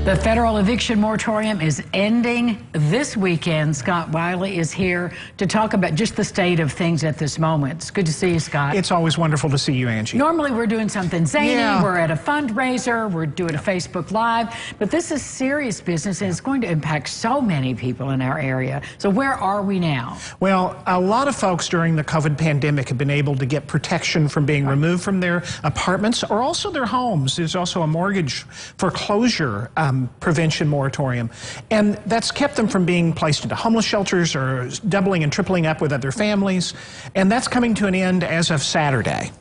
The federal eviction moratorium is ending this weekend. Scott Wiley is here to talk about just the state of things at this moment. It's good to see you, Scott. It's always wonderful to see you, Angie. Normally we're doing something zany. Yeah. We're at a fundraiser. We're doing a Facebook Live. But this is serious business, and it's going to impact so many people in our area. So where are we now? Well, a lot of folks during the COVID pandemic have been able to get protection from being removed from their apartments or also their homes. There's also a mortgage foreclosure prevention moratorium, and that's kept them from being placed into homeless shelters or doubling and tripling up with other families, and that's coming to an end as of Saturday.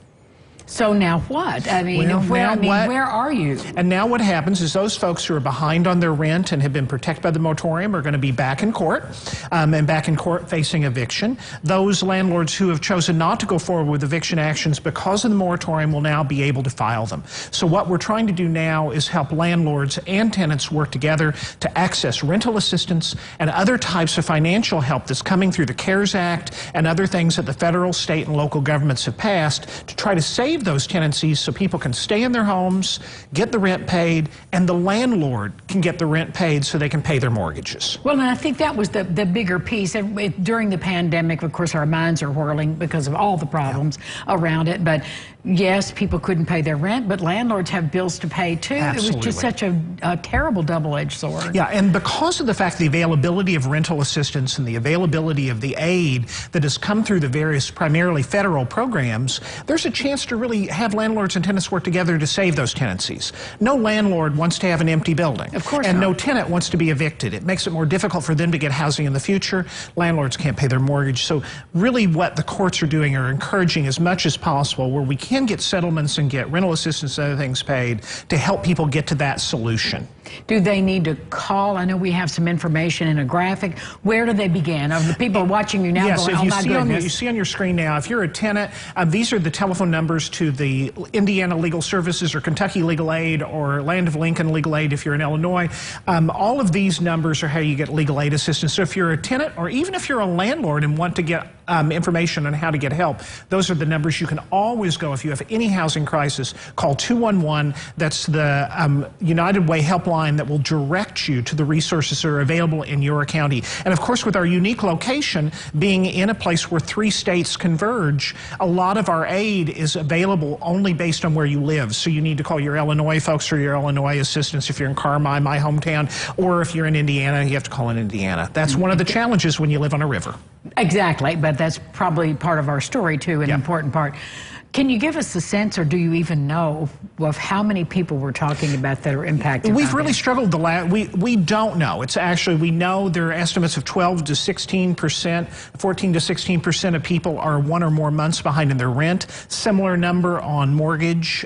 So now what? I mean, where are you? And now what happens is those folks who are behind on their rent and have been protected by the moratorium are going to be back in court, and back in court facing eviction. Those landlords who have chosen not to go forward with eviction actions because of the moratorium will now be able to file them. So what we're trying to do now is help landlords and tenants work together to access rental assistance and other types of financial help that's coming through the CARES Act and other things that the federal, state, and local governments have passed to try to save those tenancies so people can stay in their homes, get the rent paid, and the landlord can get the rent paid so they can pay their mortgages. Well, and I think that was the bigger piece. During the pandemic, of course, our minds are whirling because of all the problems around it. But yes, people couldn't pay their rent, but landlords have bills to pay too. Absolutely. It was just such a terrible double-edged sword. Yeah, and because of the fact the availability of rental assistance and the availability of the aid that has come through the various primarily federal programs, there's a chance to really have landlords and tenants work together to save those tenancies. No landlord wants to have an empty building. Of course and not. No tenant wants to be evicted. It makes it more difficult for them to get housing in the future. Landlords can't pay their mortgage. So really what the courts are doing are encouraging as much as possible where we can get settlements and get rental assistance and other things paid to help people get to that solution. Do they need to call? I know we have some information in a graphic. Where do they begin? Are the people watching you now yes, going, if oh you my see goodness. you see on your screen now, if you're a tenant, these are the telephone numbers to the Indiana Legal Services or Kentucky Legal Aid or Land of Lincoln Legal Aid if you're in Illinois. All of these numbers are how you get legal aid assistance. So if you're a tenant or even if you're a landlord and want to get information on how to get help, those are the numbers you can always go. If you have any housing crisis, call 211. That's the United Way helpline that will direct you to the resources that are available in your county. And of course, with our unique location being in a place where 3 states converge, a lot of our aid is available only based on where you live. So you need to call your Illinois folks or your Illinois assistance if you're in Carmi, my hometown, or if you're in Indiana, you have to call in Indiana. That's one of the challenges when you live on a river. Exactly, but that's probably part of our story too, an important part. Can you give us a sense, or do you even know, of how many people we're talking about that are impacted? We've really struggled we don't know. It's actually, we know there are estimates of 12 to 16%, 14 to 16% of people are 1 or more months behind in their rent. Similar number on mortgage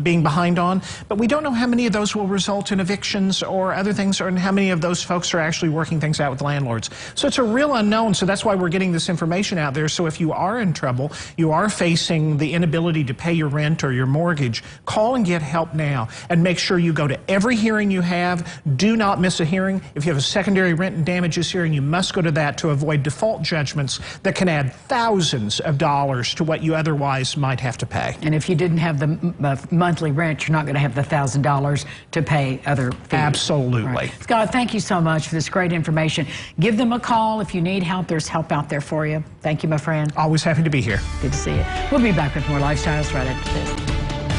being behind on. But we don't know how many of those will result in evictions or other things, or how many of those folks are actually working things out with landlords. So it's a real unknown. So that's why we're getting this information out there. So if you are in trouble, you are facing the inability to pay your rent or your mortgage, call and get help now. And make sure you go to every hearing you have. Do not miss a hearing. If you have a secondary rent and damages hearing, you must go to that to avoid default judgments that can add thousands of dollars to what you otherwise might have to pay. And if you didn't have the monthly rent, you're not going to have the $1,000 to pay other fees. Absolutely. Right. Scott, thank you so much for this great information. Give them a call if you need help. There's help out there for you. Thank you, my friend. Always happy to be here. Good to see you. We'll be back with more Lifestyles right after this.